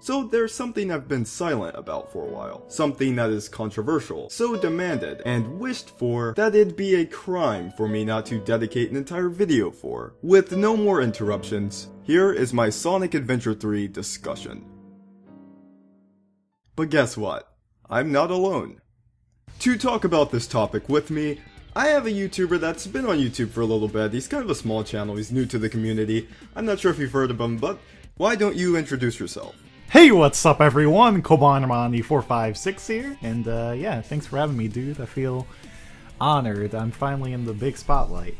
So there's something I've been silent about for a while. Something that is controversial, so demanded and wished for that it'd be a crime for me not to dedicate an entire video for. With no more interruptions, here is my Sonic Adventure 3 discussion. But guess what? I'm not alone. To talk about this topic with me, I have a YouTuber that's been on YouTube for a little bit. He's kind of a small channel, he's new to the community. I'm not sure if you've heard of him, but why don't you introduce yourself? Hey, what's up everyone? cobanermani456 here, and yeah, thanks for having me, dude. I feel honored. I'm finally in the big spotlight.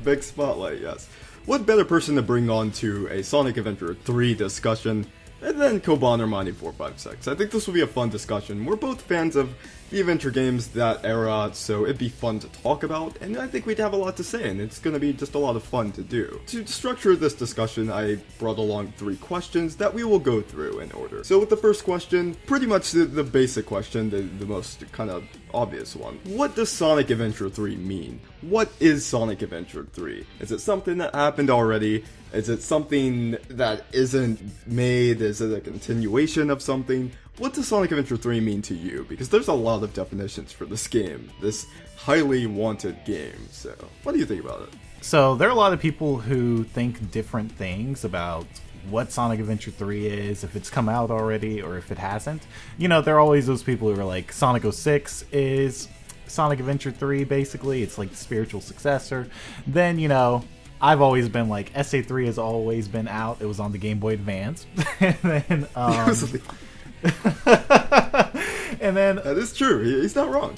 Big spotlight, yes. What better person to bring on to a Sonic Adventure 3 discussion than cobanermani456? I think this will be a fun discussion. We're both fans of the adventure games that era, so it'd be fun to talk about, and I think we'd have a lot to say, and it's gonna be just a lot of fun to do. To structure this discussion, I brought along 3 questions that we will go through in order. So with the first question, pretty much the basic question, the most kind of obvious one. What does Sonic Adventure 3 mean? What is Sonic Adventure 3? Is it something that happened already? Is it something that isn't made? Is it a continuation of something? What does Sonic Adventure 3 mean to you? Because there's a lot of definitions for this game, this highly wanted game, so what do you think about it? So there are a lot of people who think different things about what Sonic Adventure 3 is, if it's come out already or if it hasn't. You know, there are always those people who are like, Sonic 06 is Sonic Adventure 3, basically. It's like the spiritual successor. Then, you know, I've always been like, SA3 has always been out. It was on the Game Boy Advance. And then, and then that is true. He's not wrong.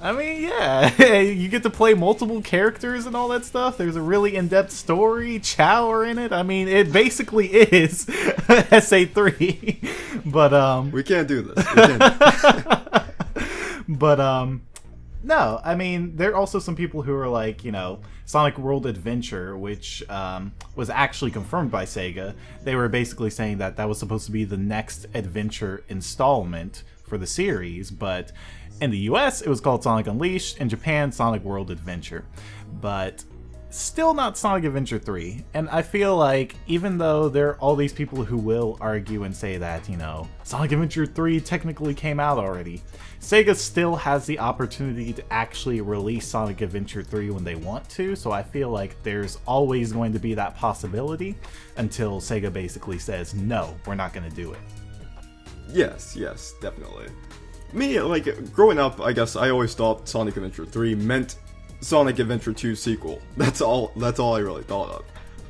I mean, yeah, you get to play multiple characters and all that stuff. There's a really in-depth story. Chow are in it. I mean, it basically is SA3. But we can't do this. We can't. But no, I mean, there are also some people who are like, you know, Sonic World Adventure, which was actually confirmed by Sega. They were basically saying that that was supposed to be the next adventure installment for the series, but in the US, it was called Sonic Unleashed. In Japan, Sonic World Adventure. But still not Sonic Adventure 3. And I feel like, even though there are all these people who will argue and say that, you know, Sonic Adventure 3 technically came out already, Sega still has the opportunity to actually release Sonic Adventure 3 when they want to, so I feel like there's always going to be that possibility until Sega basically says, no, we're not going to do it. Yes, definitely. Me, like, growing up, I guess I always thought Sonic Adventure 3 meant Sonic Adventure 2 sequel. That's all I really thought of.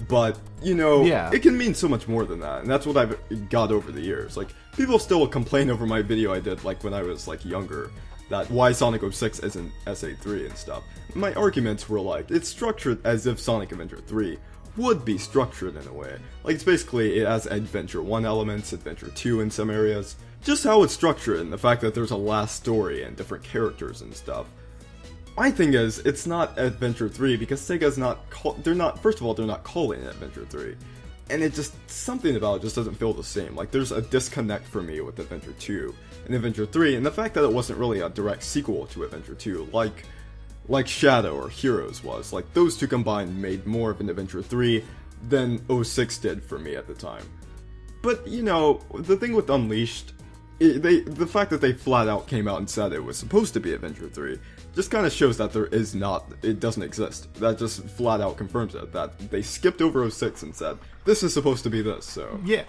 But, you know, yeah, it can mean so much more than that, and that's what I've got over the years. Like, people still complain over my video I did, like, when I was, like, younger, that why Sonic 06 isn't SA3 and stuff. My arguments were like, it's structured as if Sonic Adventure 3 would be structured in a way. Like, it's basically, it has Adventure 1 elements, Adventure 2 in some areas. Just how it's structured, and the fact that there's a last story and different characters and stuff. My thing is, it's not Adventure 3 because Sega's not, first of all, they're not calling it Adventure 3. And it just, something about it just doesn't feel the same. Like, there's a disconnect for me with Adventure 2 and Adventure 3, and the fact that it wasn't really a direct sequel to Adventure 2, like Shadow or Heroes was. Like, those two combined made more of an Adventure 3 than 06 did for me at the time. But, you know, the thing with Unleashed, the fact that they flat out came out and said it was supposed to be Adventure 3 just kind of shows that it doesn't exist. That just flat out confirms it, that they skipped over 06 and said, this is supposed to be this, so. Yeah.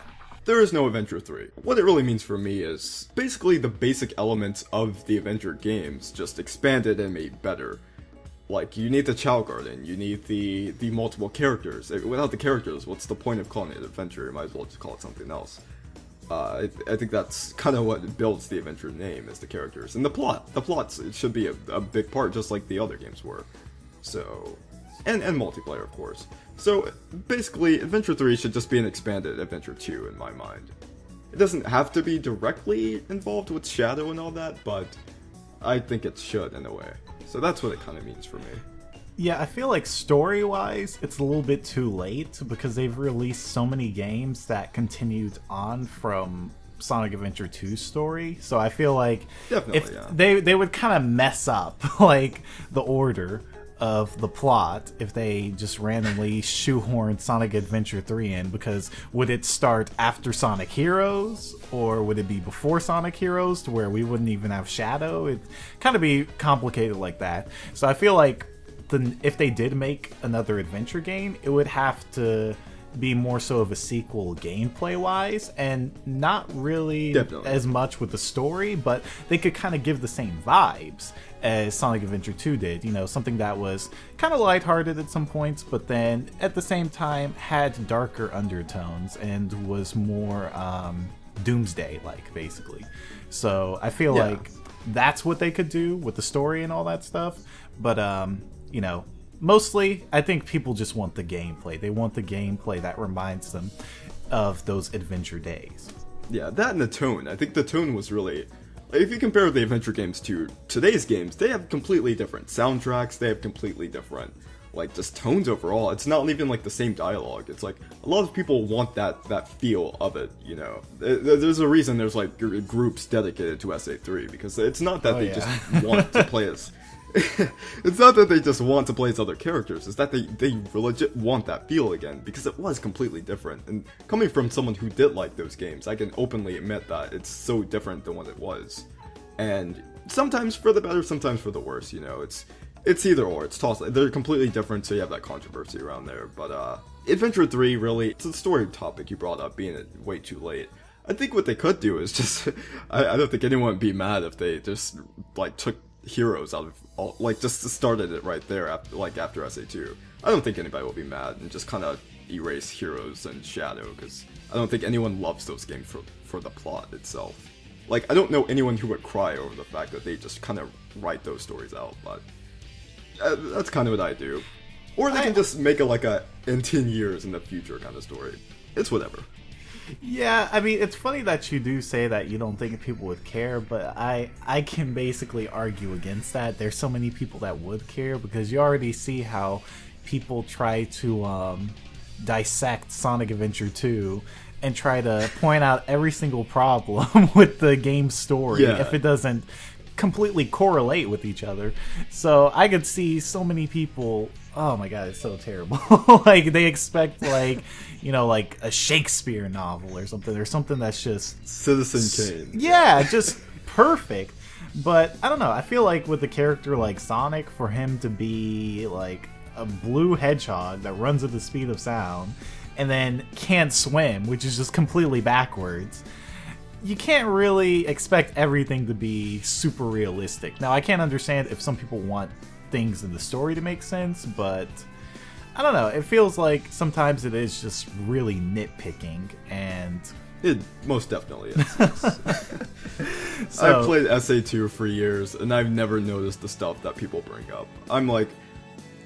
There is no Adventure 3. What it really means for me is basically the basic elements of the Adventure games, just expanded and made better. Like, you need the Chow Garden, you need the multiple characters. Without the characters, what's the point of calling it Adventure? You might as well just call it something else. I think that's kind of what builds the Adventure name, is the characters. And the plot. The plots, it should be a big part, just like the other games were. So, and multiplayer, of course. So, basically, Adventure 3 should just be an expanded Adventure 2, in my mind. It doesn't have to be directly involved with Shadow and all that, but I think it should, in a way. So that's what it kind of means for me. Yeah, I feel like story-wise, it's a little bit too late because they've released so many games that continued on from Sonic Adventure 2's story. So I feel like definitely, if they would kind of mess up like the order of the plot if they just randomly shoehorned Sonic Adventure 3 in, because would it start after Sonic Heroes, or would it be before Sonic Heroes to where we wouldn't even have Shadow? It'd kind of be complicated like that. So I feel like if they did make another adventure game, it would have to be more so of a sequel gameplay wise, and not really as much with the story, but they could kind of give the same vibes as Sonic Adventure 2 did. You know, something that was kind of lighthearted at some points, but then at the same time had darker undertones and was more Doomsday-like, basically. So I feel like that's what they could do with the story and all that stuff. But, you know, mostly, I think people just want the gameplay. They want the gameplay that reminds them of those adventure days. Yeah, that and the tone. I think the tone was really... If you compare the adventure games to today's games, they have completely different soundtracks, they have completely different, like, just tones overall. It's not even, like, the same dialogue. It's like, a lot of people want that feel of it, you know. There's a reason there's, like, groups dedicated to SA3, because it's not that they just want to play as... It's not that they just want to play as other characters, it's that they legit want that feel again, because it was completely different. And coming from someone who did like those games, I can openly admit that it's so different than what it was. And sometimes for the better, sometimes for the worse, you know, it's either or, it's tossed. They're completely different, so you have that controversy around there. But Adventure 3, really, it's a story topic you brought up, being it way too late. I think what they could do is just, I don't think anyone would be mad if they just, like, took Heroes out of all, like, just started it right there after SA2. I don't think anybody will be mad and just kind of erase Heroes and Shadow, because I don't think anyone loves those games for the plot itself. Like, I don't know anyone who would cry over the fact that they just kind of write those stories out, but that's kind of what I do. Or they can just make it like a in 10 years in the future kind of story. It's whatever. Yeah, I mean, it's funny that you do say that you don't think people would care, but I can basically argue against that. There's so many people that would care, because you already see how people try to dissect Sonic Adventure 2 and try to point out every single problem with the game's story if it doesn't completely correlate with each other. So I could see so many people, oh my god, it's so terrible. Like, they expect, like, you know, like a Shakespeare novel or something that's just Citizen Kane. Yeah, just perfect. But I don't know, I feel like with a character like Sonic, for him to be like a blue hedgehog that runs at the speed of sound and then can't swim, which is just completely backwards, you can't really expect everything to be super realistic. Now, I can't understand if some people want things in the story to make sense, but I don't know. It feels like sometimes it is just really nitpicking, and it most definitely is. I've played SA2 for years, and I've never noticed the stuff that people bring up. I'm like,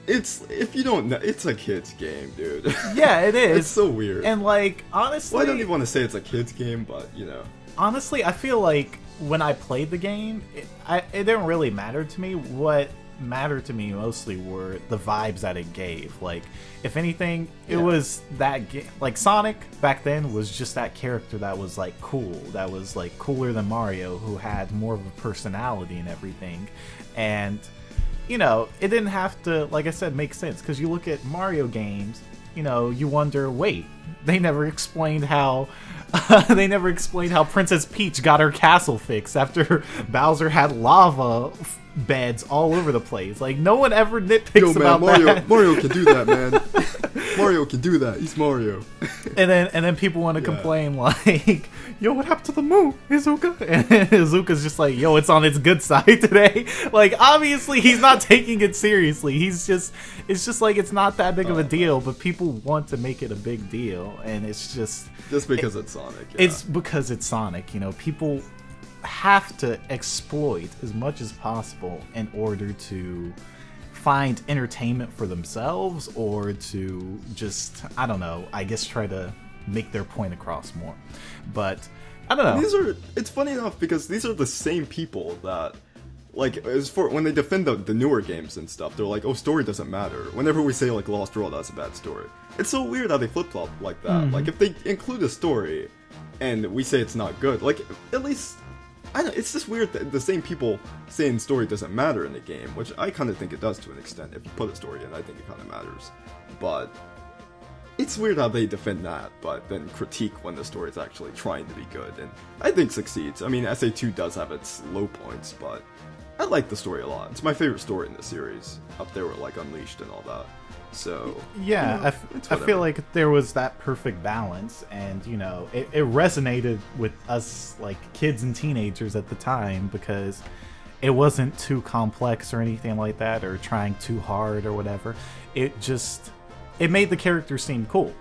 if you don't know, it's a kid's game, dude. Yeah, it is. It's so weird. And, like, honestly, well, I don't even want to say it's a kid's game, but, you know. Honestly, I feel like when I played the game, it didn't really matter to me. What mattered to me mostly were the vibes that it gave. Like, if anything, it was that like, Sonic back then was just that character that was, like, cool, that was, like, cooler than Mario, who had more of a personality and everything. And, you know, it didn't have to, like I said, make sense, because you look at Mario games, you know, you wonder, wait, they never explained how Princess Peach got her castle fixed after Bowser had lava beds all over the place. Like, no one ever nitpicks about that. Mario can do that, man. Mario can do that. He's Mario. and then people want to complain, like, yo, what happened to the moon, Izuka? And Izuka's just like, yo, it's on its good side today. Like, obviously he's not taking it seriously. It's just like, it's not that big of a deal, but people want to make it a big deal, and it's just because it's Sonic. Yeah. It's because it's Sonic. You know, people have to exploit as much as possible in order to find entertainment for themselves, or to just, I don't know, I guess try to make their point across more. But I don't know. It's funny enough, because these are the same people that, like, as for when they defend the newer games and stuff, they're like, oh, story doesn't matter. Whenever we say, like, Lost World, that's a bad story. It's so weird how they flip-flop like that. Like, if they include a story and we say it's not good, like, at least I don't, it's just weird that the same people saying story doesn't matter in the game, which I kind of think it does to an extent. If you put a story in, I think it kind of matters. But it's weird how they defend that, but then critique when the story is actually trying to be good, and I think succeeds. I mean, SA2 does have its low points, but I like the story a lot. It's my favorite story in the series, up there with like Unleashed and all that. So yeah, you know, I feel like there was that perfect balance, and you know, it resonated with us like kids and teenagers at the time because it wasn't too complex or anything like that, or trying too hard or whatever. It made the characters seem cool,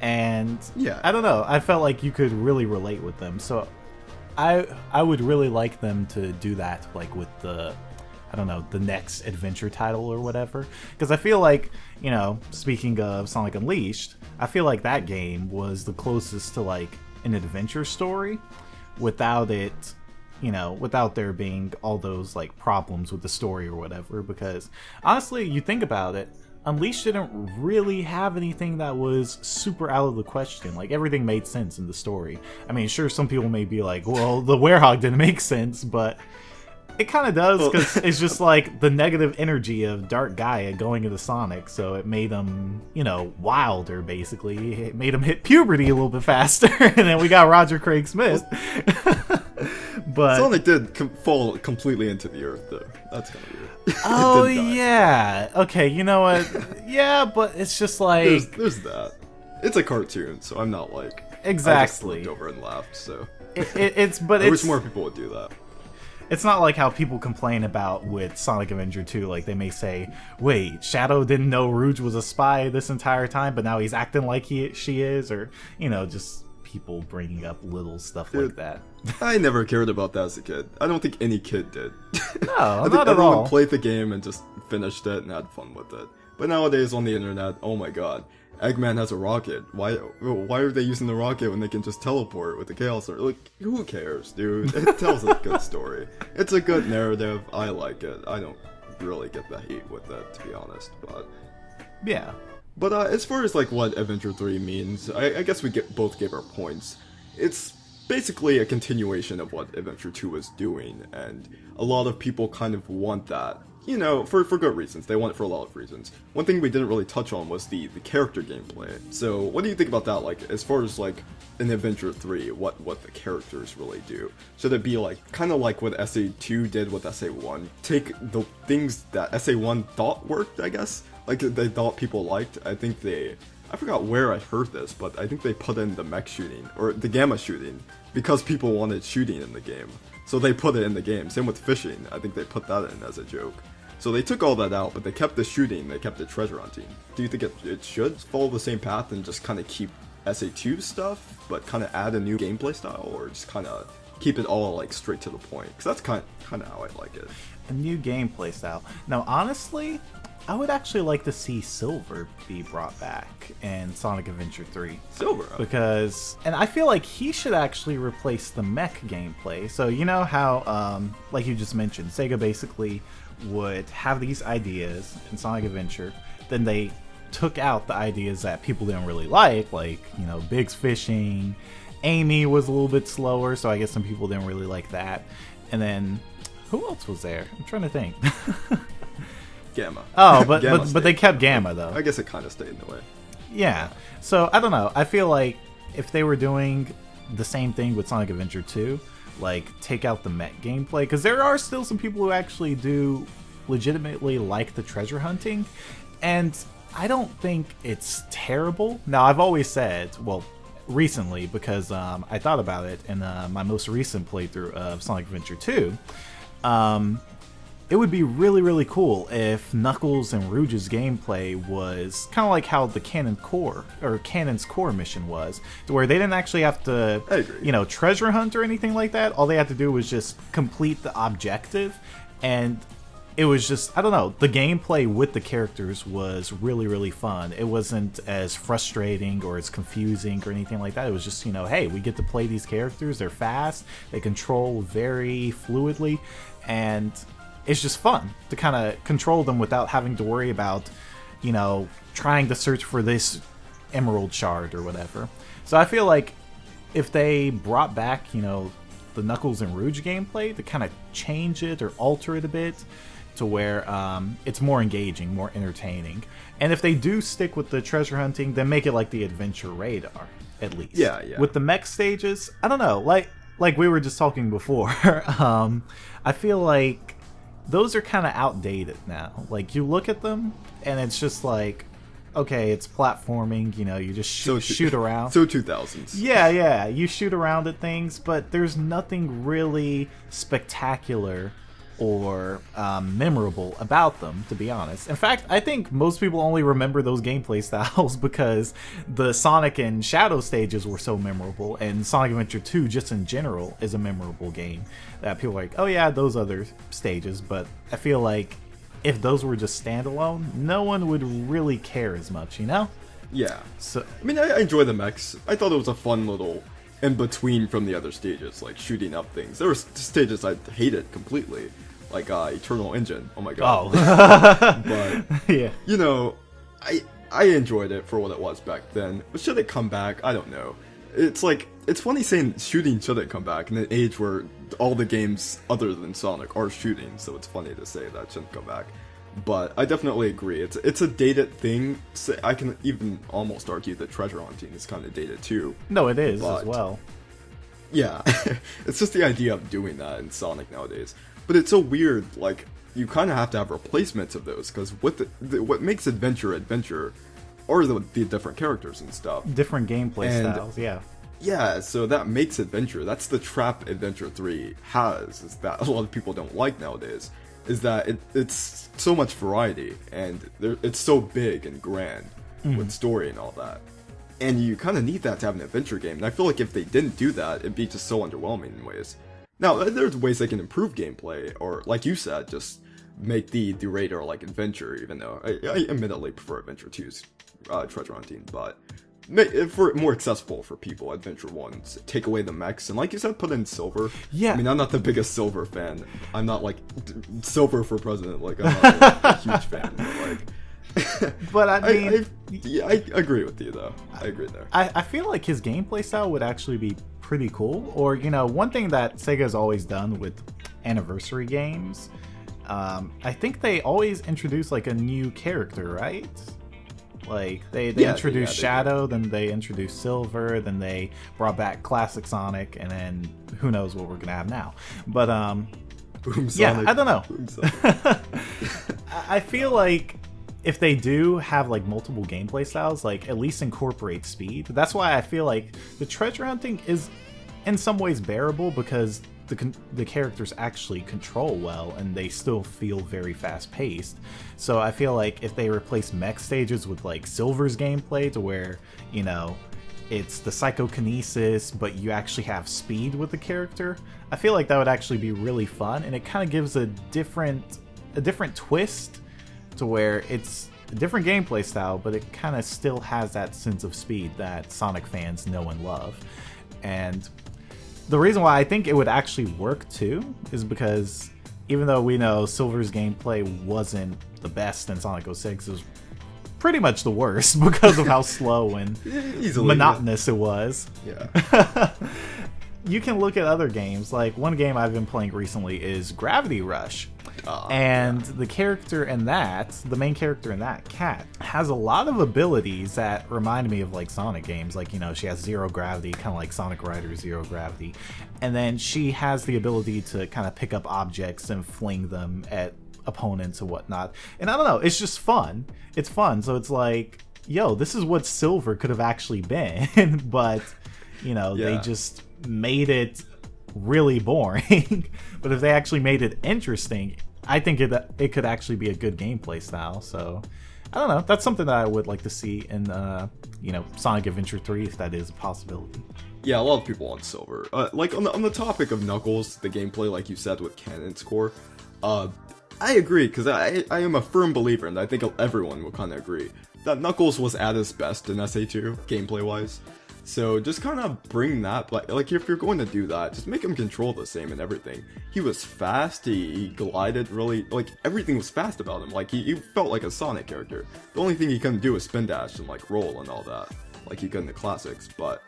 and yeah, I don't know. I felt like you could really relate with them, so I would really like them to do that, like with the, I don't know, the next adventure title or whatever. Because I feel like, you know, speaking of Sonic Unleashed, I feel like that game was the closest to like an adventure story without it, you know, without there being all those like problems with the story or whatever. Because honestly, you think about it, Unleashed didn't really have anything that was super out of the question. Like, everything made sense in the story. I mean, sure, some people may be like, well, the werehog didn't make sense, but it kind of does, because it's just like the negative energy of Dark Gaia going into Sonic, so it made him, you know, wilder, basically. It made him hit puberty a little bit faster, and then we got Roger Craig Smith. But Sonic did fall completely into the earth, though. That's kind of weird. Oh, yeah. Okay, you know what? Yeah, but it's just like... There's that. It's a cartoon, so I'm not like... Exactly. I just looked over and laughed, so... I wish more people would do that. It's not like how people complain about with Sonic Avenger 2. Like, they may say, wait, Shadow didn't know Rouge was a spy this entire time, but now he's acting like she is, or, you know, just people bringing up little stuff like that. I never cared about that as a kid. I don't think any kid did. No, I think not at all. everyone played the game and just finished it and had fun with it. But nowadays on the internet, oh my god, Eggman has a rocket. Why are they using the rocket when they can just teleport with the Chaos Sword? Like, who cares, dude? It tells a good story. It's a good narrative. I like it. I don't really get the hate with it, to be honest. But yeah. But as far as like what Adventure 3 means, I guess we both gave our points. It's basically a continuation of what Adventure 2 was doing, and a lot of people kind of want that. You know, for good reasons. They want it for a lot of reasons. One thing we didn't really touch on was the character gameplay. So, what do you think about that? Like, as far as like in Adventure 3, what the characters really do? Should it be like kind of like what SA2 did with SA1? Take the things that SA1 thought worked, I guess. Like they thought people liked. I forgot where I heard this, but I think they put in the mech shooting or the gamma shooting because people wanted shooting in the game. So they put it in the game. Same with fishing. I think they put that in as a joke. So they took all that out, but they kept the shooting, they kept the treasure hunting. Do you think it should follow the same path and just kind of keep SA2 stuff, but kind of add a new gameplay style, or just kind of keep it all like straight to the point? Because that's kind of how I like it. A new gameplay style. Now, honestly, I would actually like to see Silver be brought back in Sonic Adventure 3. Silver? Because, and I feel like he should actually replace the mech gameplay. So, you know how, like you just mentioned, Sega basically would have these ideas in Sonic Adventure, then they took out the ideas that people didn't really like, you know, Big's fishing, Amy was a little bit slower, so I guess some people didn't really like that. And then, who else was there? I'm trying to think. Gamma. Oh, but they kept Gamma, though. I guess it kind of stayed in the way. Yeah. So, I don't know. I feel like if they were doing the same thing with Sonic Adventure 2, like, take out the mech gameplay, because there are still some people who actually do legitimately like the treasure hunting, and I don't think it's terrible. Now, I've always said, well, recently, because I thought about it in my most recent playthrough of Sonic Adventure 2, it would be really, really cool if Knuckles and Rouge's gameplay was kind of like how the Canon's Core mission was, to where they didn't actually have to, you know, treasure hunt or anything like that. All they had to do was just complete the objective, and it was just, I don't know, the gameplay with the characters was really, really fun. It wasn't as frustrating or as confusing or anything like that. It was just, you know, hey, we get to play these characters, they're fast, they control very fluidly, and it's just fun to kind of control them without having to worry about, you know, trying to search for this emerald shard or whatever. So I feel like if they brought back, you know, the Knuckles and Rouge gameplay to kind of change it or alter it a bit to where it's more engaging, more entertaining. And if they do stick with the treasure hunting, then make it like the Adventure Radar, at least. Yeah. With the mech stages, I don't know, like we were just talking before, I feel like those are kind of outdated now. Like, you look at them, and it's just like, okay, it's platforming, you just shoot around. So 2000s. Yeah, you shoot around at things, but there's nothing really spectacular or memorable about them, to be honest. In fact, I think most people only remember those gameplay styles because the Sonic and Shadow stages were so memorable, and Sonic Adventure 2 just in general is a memorable game that people are like, oh yeah, those other stages. But I feel like if those were just standalone, no one would really care as much, Yeah. So I mean, I enjoy the mechs. I thought it was a fun little in between from the other stages, like shooting up things. There were stages I hated completely, like Eternal Engine. Oh my god. Oh. But yeah. I enjoyed it for what it was back then. But should it come back? I don't know. It's like, it's funny saying shooting shouldn't come back in an age where all the games other than Sonic are shooting, so it's funny to say that shouldn't come back. But I definitely agree. It's a dated thing. I can even almost argue that treasure hunting is kind of dated too. No, it is as well. Yeah, it's just the idea of doing that in Sonic nowadays. But it's so weird, like, you kind of have to have replacements of those, because what makes adventure are the different characters and stuff. Different gameplay styles, yeah. Yeah, so that makes adventure. That's the trap Adventure 3 has, is that a lot of people don't like nowadays, is that it's so much variety, and it's so big and grand with story and all that. And you kind of need that to have an adventure game, and I feel like if they didn't do that, it'd be just so underwhelming in ways. Now, there's ways they can improve gameplay, or, like you said, just make the radar like adventure, even though I admittedly prefer Adventure 2's treasure hunting, but for more accessible for people, Adventure 1's take away the mechs, and like you said, put in Silver. Yeah. I mean, I'm not the biggest Silver fan. I'm not like Silver for president, like I'm not like, a huge fan, but like but I mean, I agree with you though. I agree there. I feel like his gameplay style would actually be pretty cool. Or, one thing that Sega's always done with anniversary games, I think they always introduce like a new character, right? Like they introduced Shadow, then they introduced Silver, then they brought back Classic Sonic, and then who knows what we're gonna have now. But Boom Sonic. yeah, I don't know. Boom Sonic. I feel like if they do have like multiple gameplay styles, like at least incorporate speed. That's why I feel like the treasure hunting is in some ways bearable, because the characters actually control well and they still feel very fast paced. So I feel like if they replace mech stages with like Silver's gameplay, to where it's the psychokinesis but you actually have speed with the character, I feel like that would actually be really fun, and it kind of gives a different twist to where it's a different gameplay style, but it kind of still has that sense of speed that Sonic fans know and love. And the reason why I think it would actually work too is because even though we know Silver's gameplay wasn't the best in Sonic 06, it was pretty much the worst because of how slow and monotonous it was. Yeah. You can look at other games. Like, one game I've been playing recently is Gravity Rush. The character in that, the main character in that, Cat, has a lot of abilities that remind me of like Sonic games. Like, she has zero gravity, kind of like Sonic Riders Zero Gravity. And then she has the ability to kind of pick up objects and fling them at opponents and whatnot. And I don't know, it's just fun. It's fun. So it's like, yo, this is what Silver could have actually been. But, they just made it really boring. But if they actually made it interesting, I think it could actually be a good gameplay style. So I don't know, that's something that I would like to see in Sonic Adventure 3, if that is a possibility. Yeah, a lot of people want Silver. Like on the topic of Knuckles, the gameplay, like you said, with Cannon Score, I agree, because I am a firm believer, and I think everyone will kind of agree, that Knuckles was at his best in SA2, gameplay wise. So just kind of bring that, like if you're going to do that, just make him control the same and everything. He was fast, he glided really, like everything was fast about him, like he felt like a Sonic character. The only thing he couldn't do was spin dash and like roll and all that, like he could in the classics, but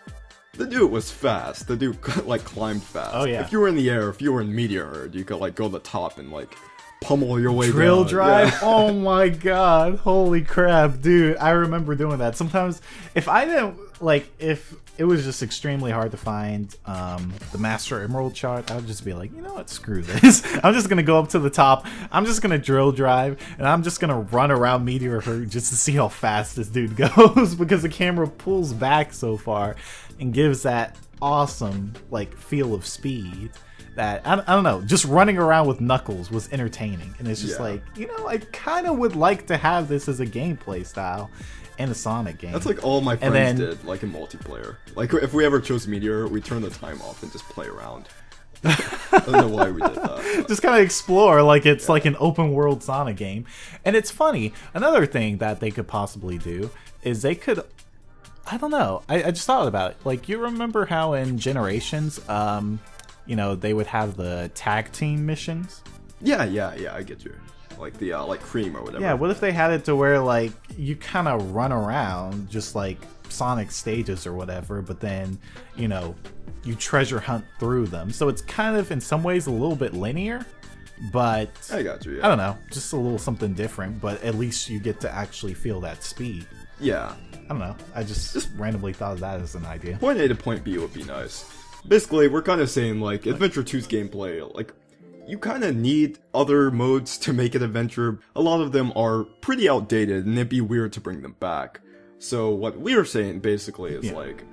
The dude was fast. The dude like climbed fast. Oh, yeah. If you were in the air, if you were in meteor, you could like go to the top and like pummel your way Drill down. drive? Yeah. Oh my god. Holy crap, dude. I remember doing that. Sometimes if I didn't like if it was just extremely hard to find the Master Emerald chart, I would just be like, you know what, screw this. I'm just gonna go up to the top, I'm just gonna drill drive, and I'm just gonna run around Meteor Herd just to see how fast this dude goes, because the camera pulls back so far and gives that awesome like feel of speed that I don't know, just running around with Knuckles was entertaining. And it's just like, you know, I kind of would like to have this as a gameplay style in a Sonic game. That's like all my friends did, like in multiplayer. Like if we ever chose Meteor, we turn the time off and just play around. I don't know why we did that. Just kind of explore like it's like an open world Sonic game. And it's funny, another thing that they could possibly do is they could, I don't know, I just thought about it. Like, you remember how in Generations, you know, they would have the tag team missions? Yeah, I get you. Like the like Cream or whatever. Yeah, what if they had it to where like you kind of run around just like Sonic stages or whatever, but then, you know, you treasure hunt through them. So it's kind of in some ways a little bit linear, but I got you. Yeah. I don't know, just a little something different, but at least you get to actually feel that speed. Yeah. I don't know. I just randomly thought of that as an idea. Point A to point B would be nice. Basically, we're kind of saying like Adventure 2's gameplay, like you kind of need other modes to make it adventure. A lot of them are pretty outdated, and it'd be weird to bring them back. So what we're saying basically is like,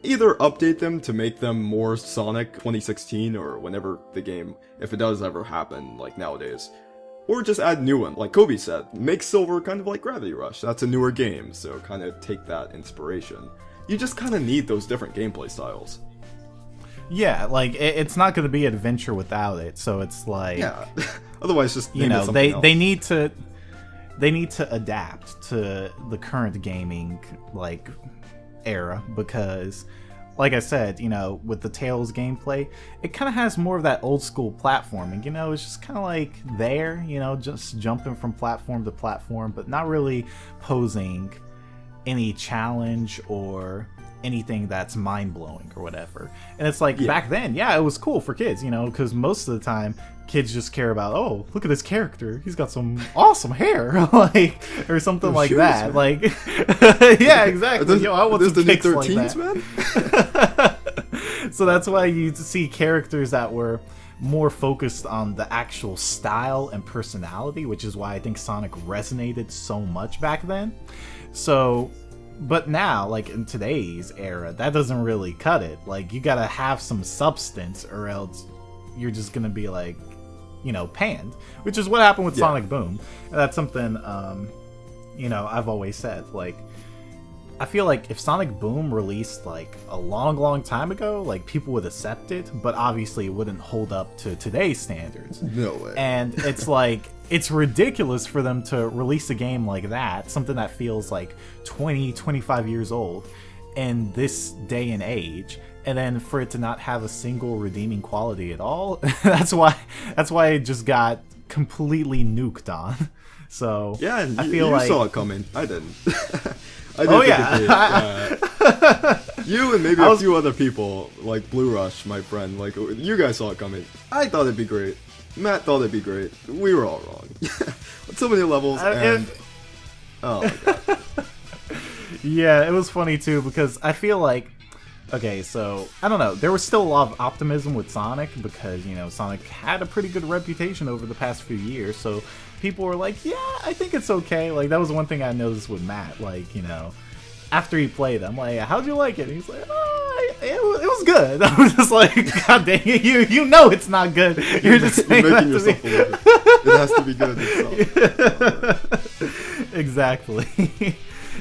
either update them to make them more Sonic 2016 or whenever the game, if it does ever happen, like nowadays. Or just add new one, like Cobi said, make Silver kind of like Gravity Rush. That's a newer game, so kind of take that inspiration. You just kind of need those different gameplay styles. Yeah, like it's not going to be adventure without it. So it's like, yeah. Otherwise, just you know, they else. they need to adapt to the current gaming like era, because like I said, you know, with the Tails gameplay, it kind of has more of that old school platforming. You know, it's just kind of like there, you know, just jumping from platform to platform, but not really posing any challenge or anything that's mind-blowing or whatever. And it's like, back then, it was cool for kids, you know, because most of the time kids just care about, oh, look at this character, he's got some awesome hair, like, or something like shoes, that, man. Like, yeah, exactly. Yo, I want some kicks like that. Man? So that's why you see characters that were more focused on the actual style and personality, which is why I think Sonic resonated so much back then. So, but now, like in today's era, that doesn't really cut it. Like, you gotta have some substance, or else you're just gonna be like, you know, panned. Which is what happened with Sonic Boom. And that's something, you know, I've always said. Like, I feel like if Sonic Boom released like a long time ago, like people would accept it, but obviously it wouldn't hold up to today's standards. No way. And it's like, it's ridiculous for them to release a game like that, something that feels like 25 years old in this day and age, and then for it to not have a single redeeming quality at all. that's why it just got completely nuked on. So yeah, and I feel you like saw it coming. I didn't. I did you and maybe a few other people, like Blue Rush, my friend, like you guys saw it coming. I thought it'd be great. Matt thought it'd be great. We were all wrong. On so many levels, and oh my god. Yeah, it was funny too, because I feel like, okay, so I don't know, there was still a lot of optimism with Sonic, because, you know, Sonic had a pretty good reputation over the past few years, so people were like, yeah, I think it's okay. Like, that was one thing I noticed with Matt, like, you know, after he played, I'm like, how'd you like it? And he's like, it was good. I was just like, god dang it, you know it's not good. You're just saying making that yourself to me. believe it. It has to be good itself. Exactly.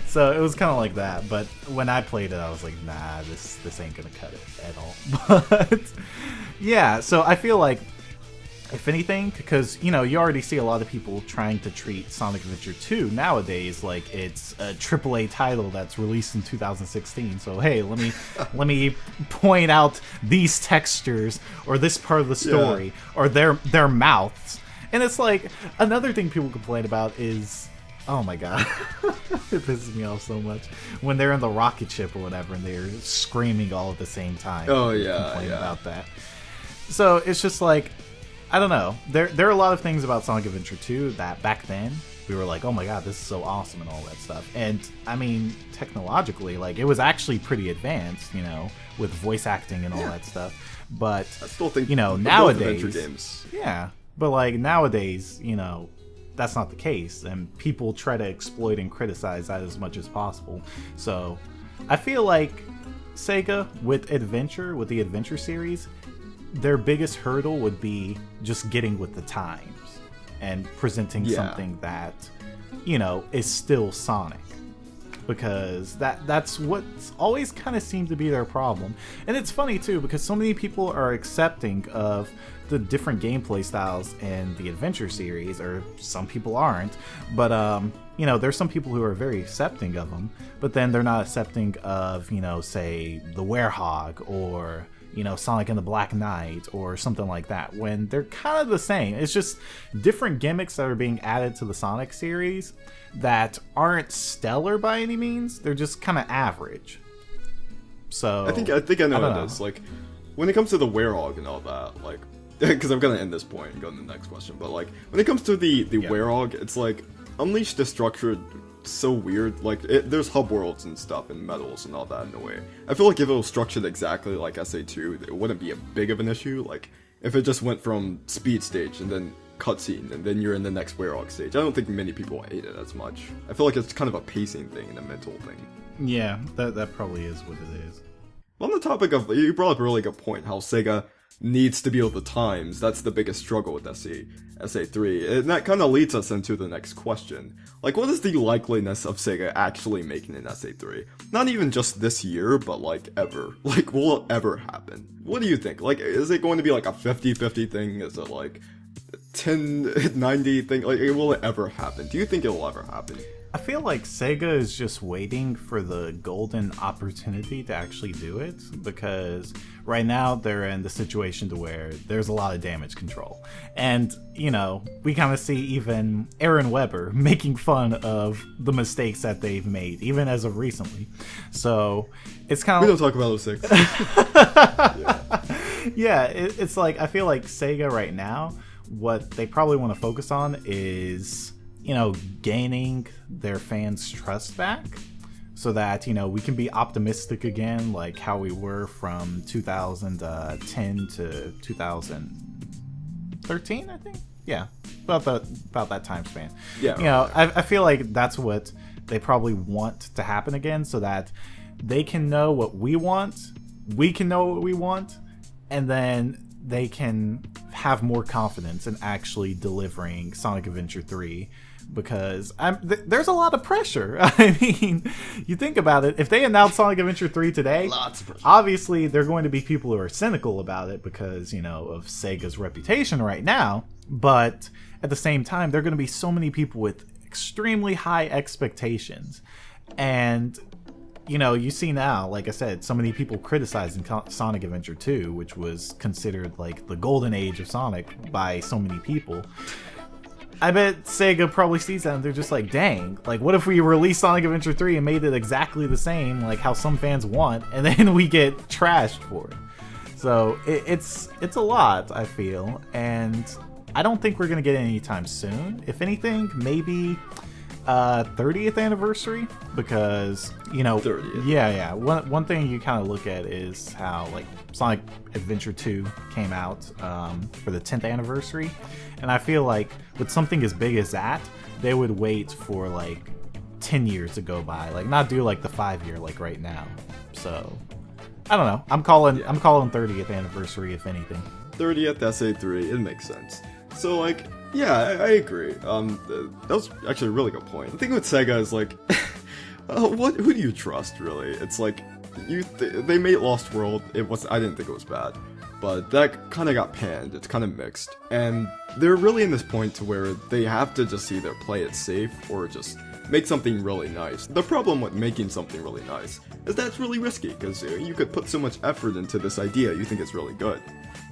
So it was kind of like that, but when I played it, I was like, nah, this ain't gonna cut it at all. But yeah, so I feel like, if anything, because, you know, you already see a lot of people trying to treat Sonic Adventure 2 nowadays like it's a AAA title that's released in 2016. So hey, let me point out these textures or this part of the story or their mouths. And it's like, another thing people complain about is Oh my god. It pisses me off so much. When they're in the rocket ship or whatever and they're screaming all at the same time. Oh, yeah, Complain yeah. about that. So it's just like, I don't know. There are a lot of things about Sonic Adventure 2 that back then we were like, oh my god, this is so awesome and all that stuff. And I mean, technologically, like, it was actually pretty advanced, you know, with voice acting and all that stuff. But I still think, you know, both nowadays, adventure games. yeah, but like nowadays, you know, that's not the case, and people try to exploit and criticize that as much as possible. So I feel like Sega with the Adventure series, their biggest hurdle would be just getting with the times and presenting something that, you know, is still Sonic. Because that's what's always kind of seemed to be their problem. And it's funny too, because so many people are accepting of the different gameplay styles in the Adventure series, or some people aren't, but you know, there's some people who are very accepting of them, but then they're not accepting of, you know, say the Werehog or, you know, Sonic and the Black Knight or something like that, when they're kind of the same. It's just different gimmicks that are being added to the Sonic series that aren't stellar by any means. They're just kind of average. So I think I know what it is. Like, when it comes to the Werehog and all that, like, because I'm gonna end this point and go to the next question, but like, when it comes to the Werehog, it's like, Unleash the structure so weird. Like, there's hub worlds and stuff and medals and all that in a way. I feel like if it was structured exactly like SA2, it wouldn't be a big of an issue. Like, if it just went from speed stage and then cutscene and then you're in the next Werehog stage, I don't think many people hate it as much. I feel like it's kind of a pacing thing and a mental thing. Yeah, that probably is what it is. On the topic of, you brought up a really good point, how Sega needs to be with the times. That's the biggest struggle with SA3, and that kind of leads us into the next question. Like, what is the likeliness of Sega actually making an SA3? Not even just this year, but like ever. Like, will it ever happen? What do you think? Like, is it going to be like a 50-50 thing? Is it like 10-90 thing? Like, will it ever happen? Do you think it will ever happen? I feel like Sega is just waiting for the golden opportunity to actually do it, because right now they're in the situation to where there's a lot of damage control. And, you know, we kind of see even Aaron Weber making fun of the mistakes that they've made, even as of recently. So it's kind of... We don't talk about those things. Yeah, it's like, I feel like Sega right now, what they probably want to focus on is, you know, gaining their fans' trust back, so that, you know, we can be optimistic again, like how we were from 2010 to 2013, I think. Yeah, about that time span. Yeah, you know, I feel like that's what they probably want to happen again, so that they can know what we want, we can know what we want, and then they can have more confidence in actually delivering Sonic Adventure 3. Because there's a lot of pressure. I mean, you think about it, if they announce Sonic Adventure 3 today, obviously there are going to be people who are cynical about it because, you know, of Sega's reputation right now. But at the same time, there are going to be so many people with extremely high expectations. And, you know, you see now, like I said, so many people criticizing Sonic Adventure 2, which was considered like the golden age of Sonic by so many people. I bet Sega probably sees that and they're just like, dang, like, what if we release Sonic Adventure 3 and made it exactly the same, like how some fans want, and then we get trashed for it? So it's a lot, I feel, and I don't think we're going to get it anytime soon. If anything, maybe 30th anniversary, because, you know, 30th. Yeah. One thing you kind of look at is how, like, Sonic Adventure 2 came out for the 10th anniversary, and I feel like with something as big as that, they would wait for like 10 years to go by, like not do like the 5-year like right now. So I don't know. I'm calling 30th anniversary if anything. 30th SA3, it makes sense. So like, yeah, I agree. That was actually a really good point. The thing with Sega is like, who do you trust really? It's like, they made Lost World. I didn't think it was bad, but that kind of got panned. It's kind of mixed, and they're really in this point to where they have to just either play it safe or just make something really nice. The problem with making something really nice is that it's really risky, because you could put so much effort into this idea you think it's really good,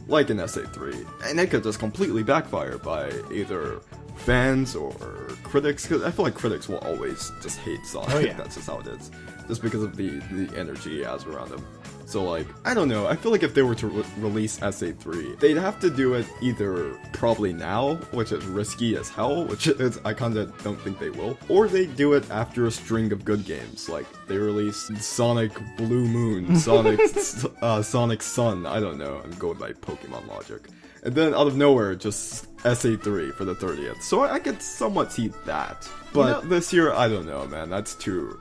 like in SA3, and it could just completely backfire by either fans or critics, because I feel like critics will always just hate Sonic. Oh, yeah. That's just how it is, just because of the energy he has around him. So, like, I don't know, I feel like if they were to release SA3, they'd have to do it either probably now, which is risky as hell, which is, I kinda don't think they will, or they do it after a string of good games, like, they release Sonic Blue Moon, Sonic Sun, I don't know, I'm going by Pokemon logic. And then out of nowhere, just SA3 for the 30th. So I could somewhat see that. But this year, I don't know, man, that's too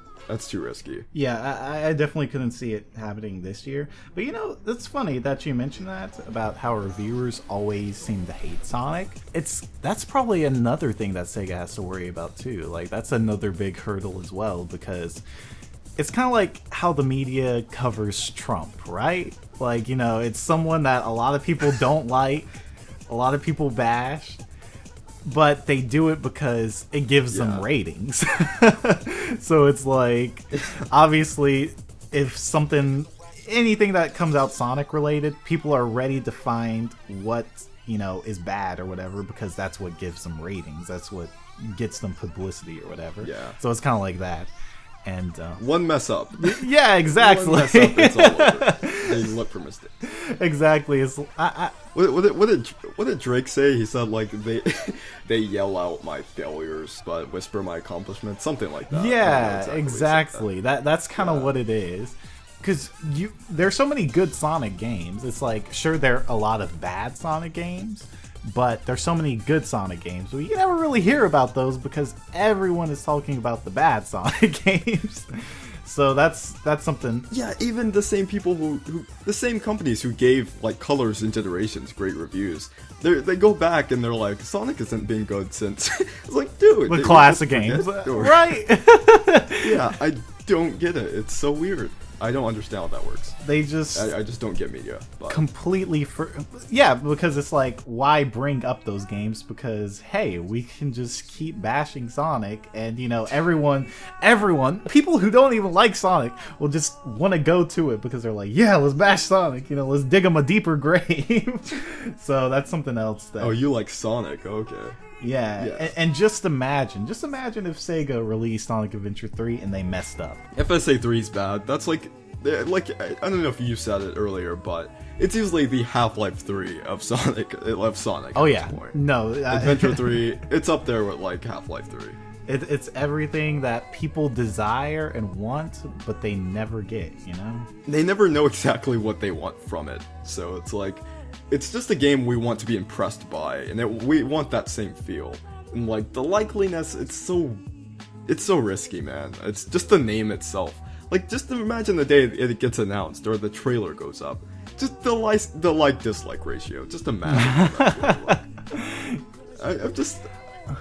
risky. Yeah, I definitely couldn't see it happening this year. But it's funny that you mentioned that about how reviewers always seem to hate Sonic. That's probably another thing that Sega has to worry about too. Like, that's another big hurdle as well, because it's kind of like how the media covers Trump, right? Like, it's someone that a lot of people don't like, a lot of people bash, but they do it because it gives them ratings. So it's like, obviously, if anything that comes out Sonic related, people are ready to find what, is bad or whatever, because that's what gives them ratings. That's what gets them publicity or whatever. Yeah. So it's kind of like that. And one mess up. Yeah, exactly. One mess up, it's all over. They look for mistakes. Exactly. It's What did Drake say? He said, like, they yell out my failures but whisper my accomplishments, something like that. Yeah, exactly. That's kind of what it is. Because there's so many good Sonic games. It's like, sure, there are a lot of bad Sonic games, but there's so many good Sonic games. But you never really hear about those because everyone is talking about the bad Sonic games. So that's something. Yeah, even the same people the same companies who gave, like, Colors and Generations great reviews, they go back and they're like, Sonic isn't been good since. It's like, dude, the classic games, right? Yeah, I don't get it. It's so weird. I don't understand how that works. They just... I just don't get media. But. Completely... Yeah, because it's like, why bring up those games? Because, hey, we can just keep bashing Sonic, and, everyone, people who don't even like Sonic will just want to go to it because they're like, yeah, let's bash Sonic, let's dig him a deeper grave. So that's something else that... Oh, you like Sonic, okay. Yeah, yes. And just imagine if Sega released Sonic Adventure 3 and they messed up. If SA3 is bad, that's like, I don't know if you said it earlier, but it's usually the Half-Life 3 of Sonic. Oh yeah, no, Adventure 3, it's up there with like Half-Life 3. It's everything that people desire and want, but they never get. They never know exactly what they want from it, so it's like. It's just a game we want to be impressed by, and we want that same feel. And, like, the likeliness, it's so risky, man. It's just the name itself. Like, just imagine the day it gets announced, or the trailer goes up. Just the like-dislike ratio. Just imagine that.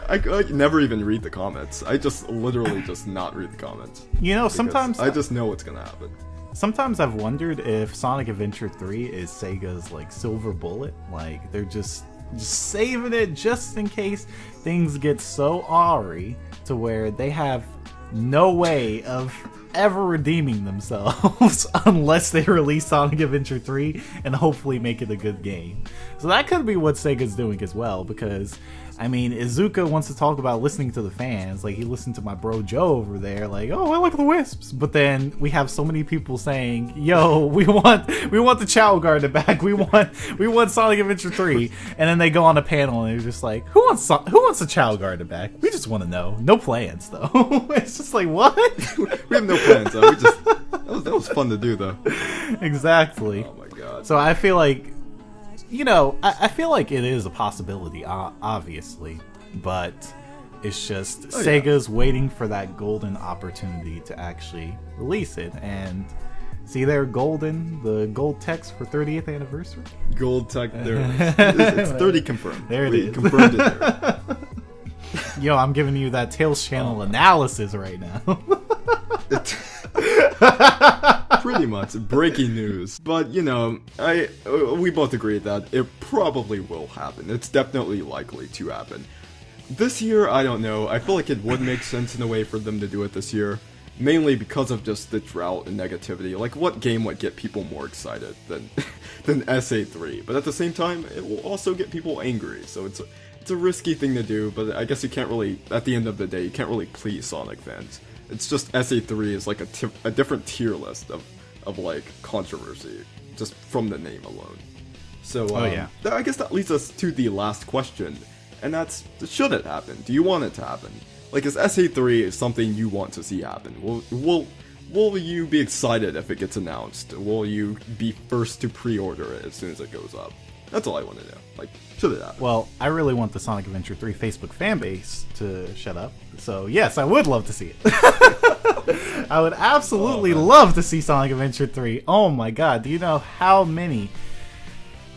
I never even read the comments. I just literally just not read the comments. Sometimes... I just know what's gonna happen. Sometimes I've wondered if Sonic Adventure 3 is Sega's, like, silver bullet. Like, they're just saving it just in case things get so awry to where they have no way of ever redeeming themselves unless they release Sonic Adventure 3 and hopefully make it a good game. So that could be what Sega's doing as well, because... I mean, Izuka wants to talk about listening to the fans. Like, he listened to my bro Joe over there, like, oh, I like the Wisps. But then we have so many people saying, yo, we want the Chow Garden back. We want Sonic Adventure 3. And then they go on a panel and they're just like, who wants the Chow Garden back? We just want to know. No plans, though. It's just like, what? We have no plans, though. That was fun to do, though. Exactly. Oh my god. So I feel like, I feel like it is a possibility, obviously, but it's just Sega's waiting for that golden opportunity to actually release it. And see there, the gold text for 30th anniversary? Gold tech, there it is. It's 30 confirmed. There it is. Confirmed it there. Yo, I'm giving you that Tails channel analysis right now. Pretty much breaking news, but we both agree that it probably will happen. It's definitely likely to happen. This year, I don't know. I feel like it would make sense in a way for them to do it this year, mainly because of just the drought and negativity. Like, what game would get people more excited than SA3? But at the same time, it will also get people angry. So it's a risky thing to do, but I guess you can't really, at the end of the day, you can't really please Sonic fans. It's just SA3 is like a different tier list of like controversy, just from the name alone. So I guess that leads us to the last question, and that's, should it happen? Do you want it to happen? Like, is SA3 something you want to see happen? Will you be excited if it gets announced? Will you be first to pre-order it as soon as it goes up? That's all I want to know. Like, should it happen? Well, I really want the Sonic Adventure 3 Facebook fan base to shut up. So, yes, I would love to see it. I would absolutely love to see Sonic Adventure 3. Oh my god, do you know how many...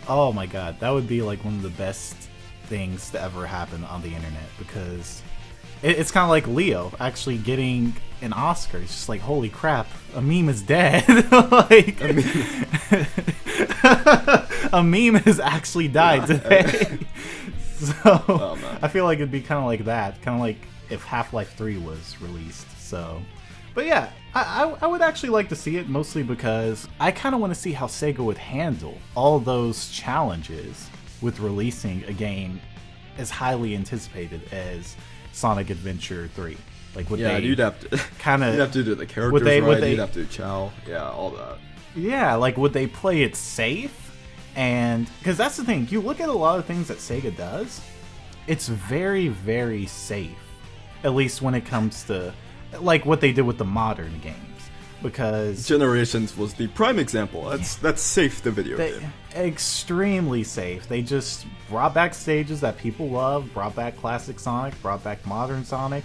Oh my god, that would be like one of the best things to ever happen on the internet, because it's kind of like Leo actually getting an Oscar. It's just like, holy crap, a meme is dead. Like, a meme has actually died today. So I feel like it'd be kind of like that, kind of like if Half-Life 3 was released. So, but yeah, I would actually like to see it, mostly because I kind of want to see how Sega would handle all those challenges with releasing a game as highly anticipated as Sonic Adventure 3. Like, would they you'd have to kind of you'd have to do the characters right, you'd have to do Chow, all that. Yeah, like, would they play it safe? And because that's the thing, you look at a lot of things that Sega does, it's very, very safe. At least when it comes to like what they did with the modern games. Because Generations was the prime example. That's safe, the video game. Extremely safe. They just brought back stages that people love, brought back classic Sonic, brought back modern Sonic,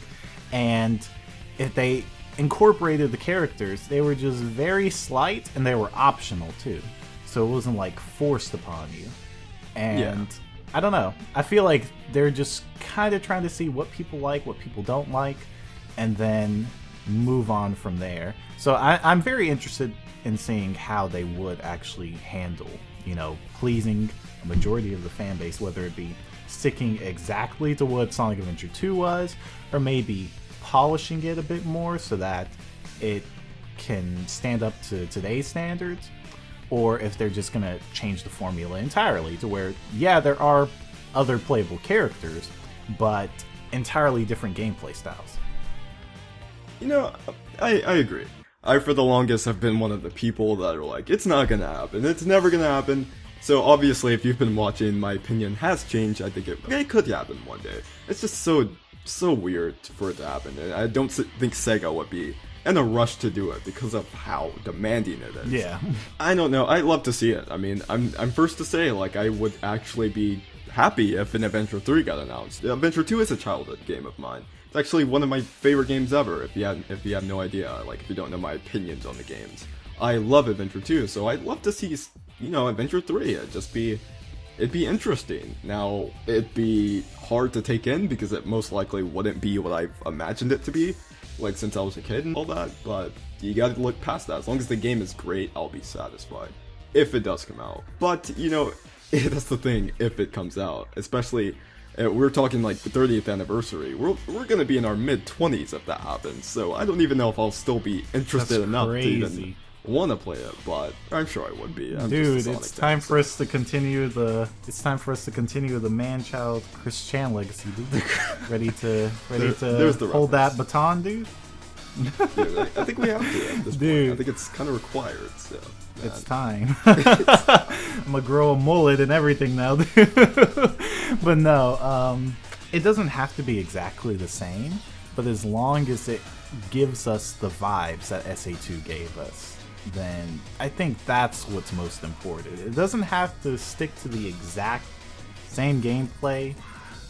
and if they incorporated the characters, they were just very slight, and they were optional too. So it wasn't like forced upon you. And I don't know. I feel like they're just kind of trying to see what people like, what people don't like, and then move on from there. So I'm very interested in seeing how they would actually handle, pleasing a majority of the fan base, whether it be sticking exactly to what Sonic Adventure 2 was, or maybe polishing it a bit more so that it can stand up to today's standards, or if they're just going to change the formula entirely to where, there are other playable characters, but entirely different gameplay styles. I agree. I, for the longest, have been one of the people that are like, it's not gonna happen, it's never gonna happen. So obviously, if you've been watching, my opinion has changed. I think it could happen one day. It's just so weird for it to happen, and I don't think Sega would be in a rush to do it because of how demanding it is. Yeah. I don't know. I'd love to see it. I mean, I'm first to say, like, I would actually be happy if an Adventure 3 got announced. Adventure 2 is a childhood game of mine. It's actually one of my favorite games ever, if you have no idea, like, if you don't know my opinions on the games. I love Adventure 2, so I'd love to see, Adventure 3. It'd be interesting. Now, it'd be hard to take in, because it most likely wouldn't be what I've imagined it to be, like, since I was a kid and all that, but you gotta look past that. As long as the game is great, I'll be satisfied. If it does come out. But, that's the thing, if it comes out, especially... We're talking like the 30th anniversary. We're gonna be in our mid-20s if that happens. So I don't even know if I'll still be interested enough to even want to play it, but I'm sure I would be. Dude, it's time for us to continue the man-child Chris Chan legacy, dude. ready to hold that baton, dude. Dude, I think we have to at this point. I think it's kind of required. So. It's time. I'm gonna grow a mullet and everything now, dude. But no, it doesn't have to be exactly the same, but as long as it gives us the vibes that SA2 gave us, then I think that's what's most important. It doesn't have to stick to the exact same gameplay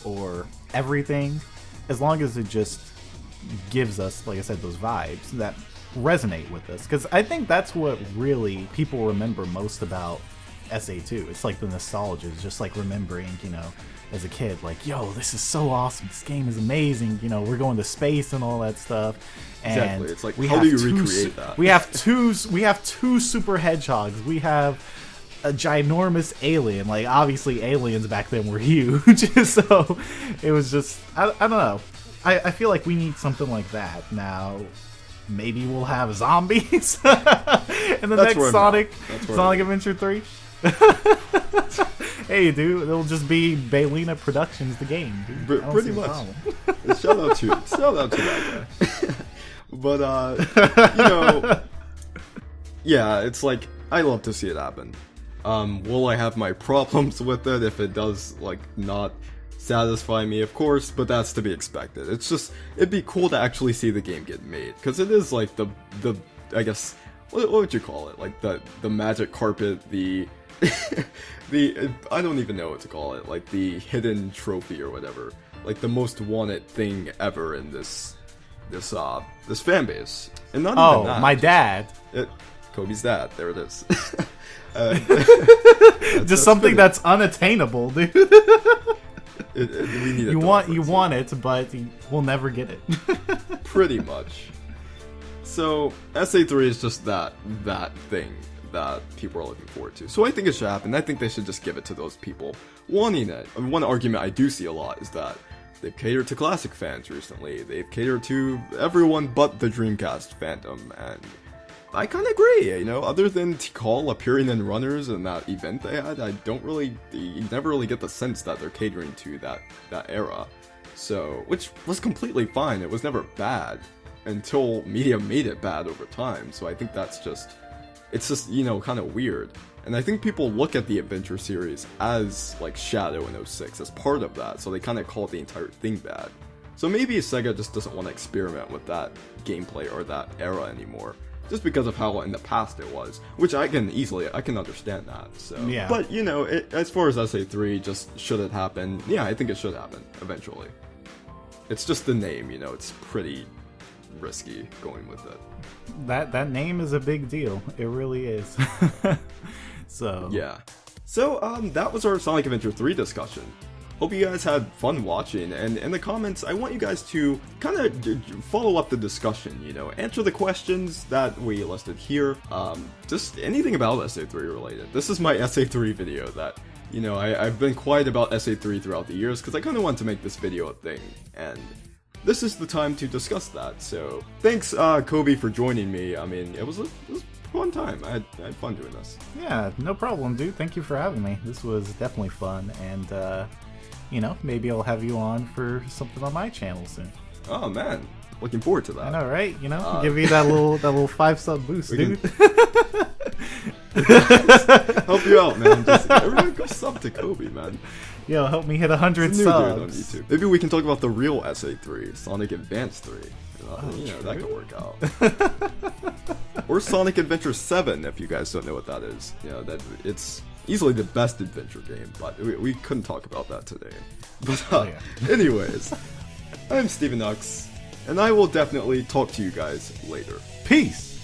or everything, as long as it just gives us, like I said, those vibes that resonate with us, because I think that's what really people remember most about SA2. It's like the nostalgia. It's just like remembering, as a kid, like, yo, this is so awesome, this game is amazing, we're going to space and all that stuff. And exactly. It's like, how do you recreate that? We have two super hedgehogs. We have a ginormous alien. Like, obviously aliens back then were huge. So it was just, I don't know. I feel like we need something like that now. Maybe we'll have zombies in the next Sonic Adventure 3. Hey, dude, it'll just be Baylina Productions, the game, dude. Pretty much. Shout out to that guy. But yeah, it's like I love to see it happen. Will I have my problems with it if it does like not satisfy me? Of course, but that's to be expected. It's just it'd be cool to actually see the game get made, because it is like the I guess what would you call it? Like the magic carpet, the I don't even know what to call it, like the hidden trophy or whatever, like the most wanted thing ever in this fan base. And not even that. My dad. Kobe's dad. There it is. Just something that's unattainable, dude. We need you want it, but we'll never get it. Pretty much. So SA3 is just that thing that people are looking forward to. So I think it should happen. I think they should just give it to those people wanting it. I mean, one argument I do see a lot is that they've catered to classic fans recently. They've catered to everyone but the Dreamcast fandom, and I kind of agree. You know, other than Tikal appearing in Runners and that event they had, you never really get the sense that they're catering to that era. So, which was completely fine. It was never bad until media made it bad over time. So I think it's just, you know, kind of weird. And I think people look at the Adventure series as, like, Shadow in 06, as part of that, so they kind of call the entire thing bad. So maybe Sega just doesn't want to experiment with that gameplay or that era anymore, just because of how in the past it was, which I can understand that, so. Yeah. But, you know, as far as SA3, just should it happen? Yeah, I think it should happen, eventually. It's just the name, you know, it's pretty risky going with it. That name is a big deal. It really is. So yeah. So that was our Sonic Adventure 3 discussion. Hope you guys had fun watching, and in the comments I want you guys to kind of follow up the discussion, you know, answer the questions that we listed here, just anything about SA3 related. This is my SA3 video that, you know, I've been quiet about SA3 throughout the years because I kind of wanted to make this video a thing, and this is the time to discuss that. So thanks Cobi for joining me. I mean, it was a fun time. I had fun doing this. Yeah, no problem, dude. Thank you for having me. This was definitely fun, and you know, maybe I'll have you on for something on my channel soon. Oh man, looking forward to that. I know, right? You know, give me that little 5-sub boost, dude. Help you out, man. Just everyone go sub to Cobi, man. Yo, help me hit 100 subs. On YouTube. Maybe we can talk about the real SA3, Sonic Advance 3. You know, that could work out. Or Sonic Adventure 7, if you guys don't know what that is. You know, that it's easily the best adventure game, but we couldn't talk about that today. But anyways, I'm Steven Nux, and I will definitely talk to you guys later. Peace!